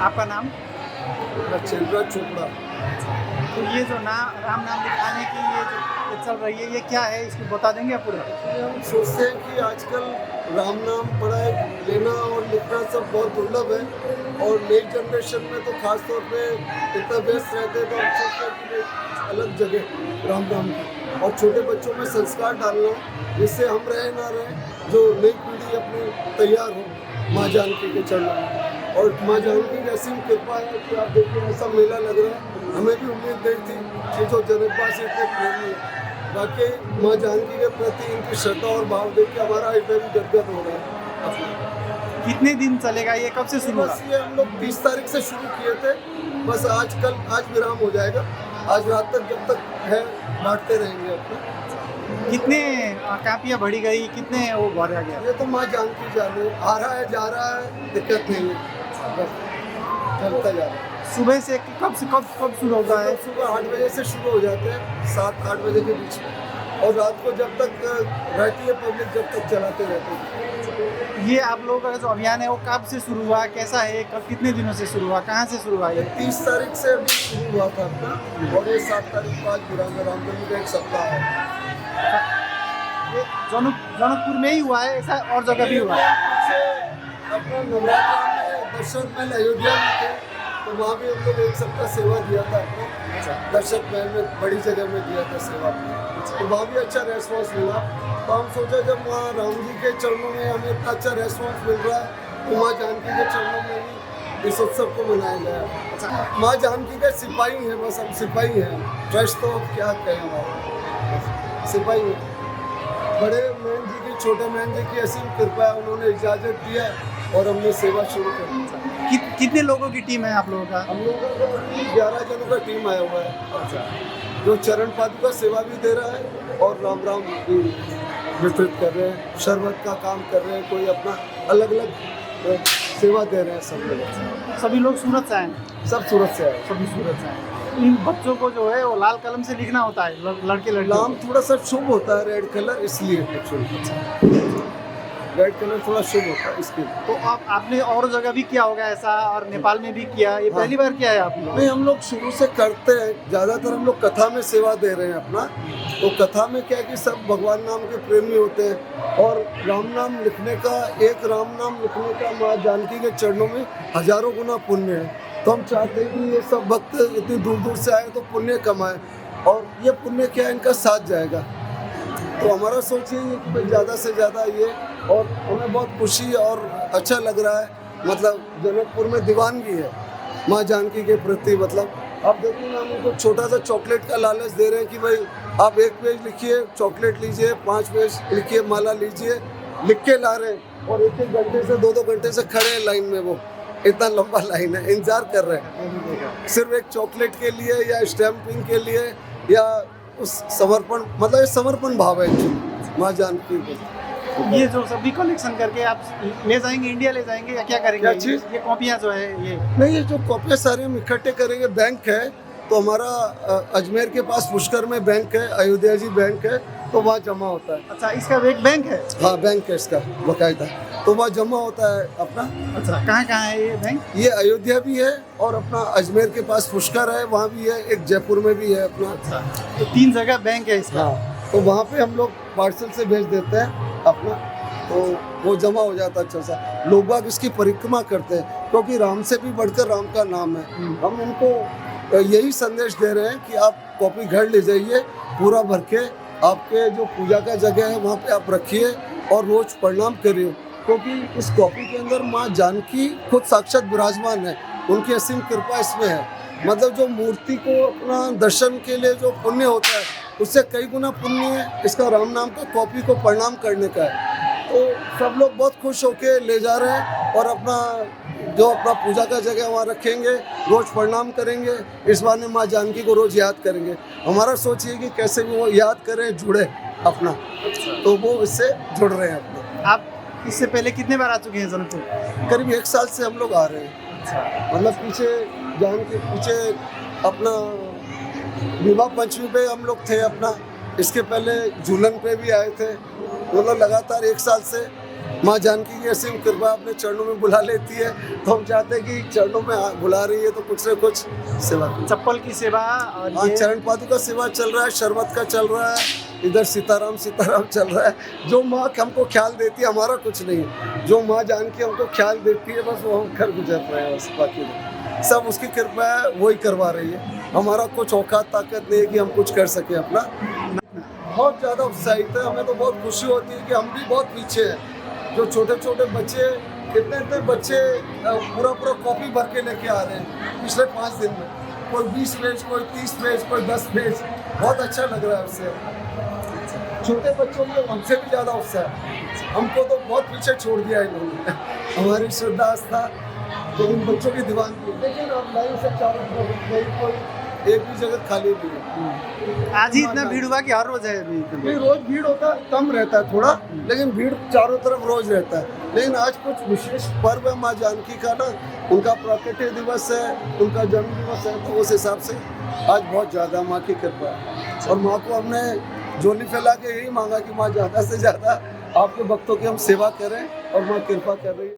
आपका नाम? चंद्रा चोपड़ा। तो ये जो राम नाम लिखाने की ये चल रही है, ये क्या है, इसको बता देंगे आप पूरा? हम सोचते हैं कि आजकल राम नाम पढ़ाई लेना और लिखना सब बहुत दुर्लभ है, और नई जनरेशन में तो खास तौर पे इतना व्यस्त रहते हैं, तो हम सोचते हैं कि एक अलग जगह राम नाम की, और छोटे बच्चों में संस्कार डालना, जिससे हम रहे ना रहे, जो नई पीढ़ी अपनी तैयार हो माँ जानकी के चरणों में। और माँ जानकी की असीम कृपा है कि आप देखिए ऐसा मेला लग रहा है, हमें भी उम्मीद नहीं थी कि जो जनकबा से इतने प्रेमी है, बाकी माँ जानकी के प्रति इनकी श्रद्धा और भाव देख के हमारा हृदय भी गदगद हो रहा है। कितने दिन चलेगा ये, कब से शुरू होगा? बस ये हम लोग 30 तारीख से शुरू किए थे, बस आज विराम हो जाएगा, आज रात तक जब तक है बांटते रहेंगे अपना। कितने कापियाँ भरी गई, कितने वो भरा गया? ये तो माँ जानकी जाने, आ रहा है जा रहा है, दिक्कत नहीं है, बस चलता जा रहा है। सुबह से कब शुरू होता है? सुबह 8 बजे से शुरू हो जाते हैं, 7-8 बजे के बीच में, और रात को जब तक रहती है पब्लिक, जब तक चलाते रहते हैं। ये आप लोगों का जो अभियान है वो कब से शुरू हुआ, कैसा है, कब कितने दिनों से शुरू हुआ, कहाँ से शुरू हुआ ये? 30 तारीख से अभी शुरू हुआ था अपना, और ये 7 तारीख को आज रामनवमी का एक सप्ताह है। ये जनकपुर में ही हुआ है, ऐसा और जगह भी हुआ है? अपना नवरात्रा में दर्शन महल अयोध्या में थे, तो वहाँ भी हम लोग एक सप्ताह सेवा दिया था अपना, दर्शक महल में बड़ी जगह में दिया था सेवा, तो वहाँ भी अच्छा रेस्पॉन्स मिला। तो हम सोचा जब वहाँ राम जी के चरणों में हमें इतना अच्छा रेस्पॉन्स मिल रहा है, तो माँ जानकी के चरणों में भी इस उत्सव को मनाया गया। माँ जानकी के सिपाही हैं, बस हम सिपाही हैं, ट्रस्ट तो अब क्या कहें, हमारा सिपाही हैं। बड़े मैन जी की, छोटे मैन जी की असीम कृपा है, उन्होंने इजाज़त दिया और हमने सेवा शुरू कर दी। कितने लोगों की टीम है आप लोगों का? हम लोगों का 11 जनों का टीम आया हुआ है, जो चरण पादुका सेवा भी दे रहा है और राम भी वितरित कर रहे हैं, शरबत का काम कर रहे हैं, कोई अपना अलग अलग सेवा दे रहे हैं। सब लोग, सभी लोग सूरत से आए? सब सूरत से आए। सभी सूरत से आए। इन बच्चों को जो है वो लाल कलम से लिखना होता है, लड़के नाम थोड़ा सा शुभ होता है, रेड कलर, इसलिए रेड कलर थोड़ा शुभ होता है इसके। तो आपने और जगह भी किया होगा ऐसा, और नेपाल में भी किया, ये पहली बार किया है आप लोग? नहीं, हम लोग शुरू से करते हैं, ज़्यादातर हम लोग कथा में सेवा दे रहे हैं अपना। तो कथा में क्या है कि सब भगवान नाम के प्रेमी होते हैं, और राम नाम लिखने का, एक राम नाम लिखने का माँ जानकी के चरणों में हजारों गुना पुण्य है। तो हम चाहते हैं कि ये सब भक्त इतनी दूर दूर से आए तो पुण्य कमाए, और ये पुण्य क्या है, इनका साथ जाएगा। तो हमारा सोच ये कि ज़्यादा से ज़्यादा ये, और हमें बहुत खुशी और अच्छा लग रहा है, मतलब जनकपुर में दीवानगी है माँ जानकी के प्रति। मतलब आप देखिए ना, हम उनको छोटा सा चॉकलेट का लालच दे रहे हैं कि भाई आप 1 पेज लिखिए, चॉकलेट लीजिए, 5 पेज लिखिए, माला लीजिए, लिख के ला रहे हैं, और 1-1 घंटे से 2-2 घंटे से खड़े हैं लाइन में, वो इतना लंबा लाइन है, इंतजार कर रहे हैं सिर्फ एक चॉकलेट के लिए, या स्टैंपिंग के लिए, या उस समर्पण, मतलब ये समर्पण भाव है माँ जानकी को। ये जो सभी कलेक्शन करके आप ले जाएंगे, इंडिया ले जाएंगे, या क्या करेंगे? क्या चीज़? ये कॉपियाँ जो है ये नहीं, ये जो कॉपियाँ सारी हम इकट्ठे करेंगे, बैंक है तो हमारा अजमेर के पास पुष्कर में बैंक है, अयोध्या जी बैंक है, तो वहाँ जमा होता है। अच्छा, इसका एक बैंक है? हाँ, बैंक है इसका बाकायदा, तो वहाँ जमा होता है अपना। अच्छा, कहाँ है ये बैंक? ये अयोध्या भी है, और अपना अजमेर के पास पुष्कर है, वहाँ भी है, एक जयपुर में भी है अपना। अच्छा, तो 3 जगह बैंक है इसका? हाँ, तो वहाँ पे हम लोग पार्सल से भेज देते हैं अपना, तो वो जमा हो जाता है अच्छा सा। लोग बाग इसकी परिक्रमा करते हैं, क्योंकि राम से भी बढ़कर राम का नाम है। हम उनको यही संदेश दे रहे हैं कि आप कॉपी घर ले जाइए, पूरा भर के आपके जो पूजा का जगह है वहाँ पे आप रखिए, और रोज प्रणाम करिए, क्योंकि इस कॉपी के अंदर माँ जानकी खुद साक्षात विराजमान है, उनकी असीम कृपा इसमें है। मतलब जो मूर्ति को अपना दर्शन के लिए जो पुण्य होता है, उससे कई गुना पुण्य इसका राम नाम का कॉपी को प्रणाम करने का है। तो सब लोग बहुत खुश होके ले जा रहे हैं, और अपना जो अपना पूजा का जगह वहाँ रखेंगे, रोज प्रणाम करेंगे, इस बहाने माँ जानकी को रोज याद करेंगे। हमारा सोच ये कि कैसे भी वो याद करें, जुड़े अपना, तो वो इससे जुड़ रहे हैं अपना। आप इससे पहले कितने बार आ चुके हैं जनकपुर? करीब 1 साल से हम लोग आ रहे हैं। मतलब पीछे जान के पीछे अपना विवाह पंचमी पे हम लोग थे अपना, इसके पहले झूलन पे भी आए थे। मतलब लगातार 1 साल से माँ जानकी की ऐसी कृपा अपने चरणों में बुला लेती है, तो हम चाहते हैं कि चरणों में बुला रही है तो कुछ से कुछ सेवा करें। चप्पल की सेवा और हाँ, ये चरण पादुका सेवा चल रहा है, शरबत का चल रहा है, इधर सीताराम सीताराम चल रहा है। जो माँ हमको ख्याल देती है, हमारा कुछ नहीं है, जो माँ जानकी हमको ख्याल देती है बस वो हम कर गुजर रहे हैं, बस बाकी नहीं। सब उसकी कृपा है, वही करवा रही है। हमारा कुछ औकात ताकत नहीं है कि हम कुछ कर सके अपना। बहुत ज़्यादा उत्साहित है, हमें तो बहुत खुशी होती है कि हम भी बहुत पीछे हैं। जो छोटे छोटे बच्चे, इतने बच्चे पूरा कॉपी भर के लेके आ रहे हैं पिछले 5 दिन में, कोई 20 पेज, कोई 30 पेज, कोई 10 पेज। बहुत अच्छा लग रहा है उससे। छोटे बच्चों में हमसे भी ज़्यादा उत्साह है। हमको तो बहुत पीछे छोड़ दिया इन्होंने हमारी श्रद्धा आस्था, लेकिन बच्चों की दीवानगी। लेकिन अब लाइन से चारों तरफ कोई एक भी जगह खाली नहीं है। आज ही इतना भीड़ हुआ कि हर रोज है अभी? नहीं, रोज भीड़ होता है, कम रहता है थोड़ा, लेकिन भीड़ चारों तरफ रोज रहता है। लेकिन आज कुछ विशेष पर्व है माँ जानकी का ना, उनका प्राकट्य दिवस है, उनका जन्म दिवस है, तो उस हिसाब से आज बहुत ज़्यादा माँ की कृपा है। और माँ को हमने झोली फैला के यही मांगा कि माँ ज़्यादा से ज़्यादा आपके भक्तों की हम सेवा करें, और माँ कृपा कर रही है।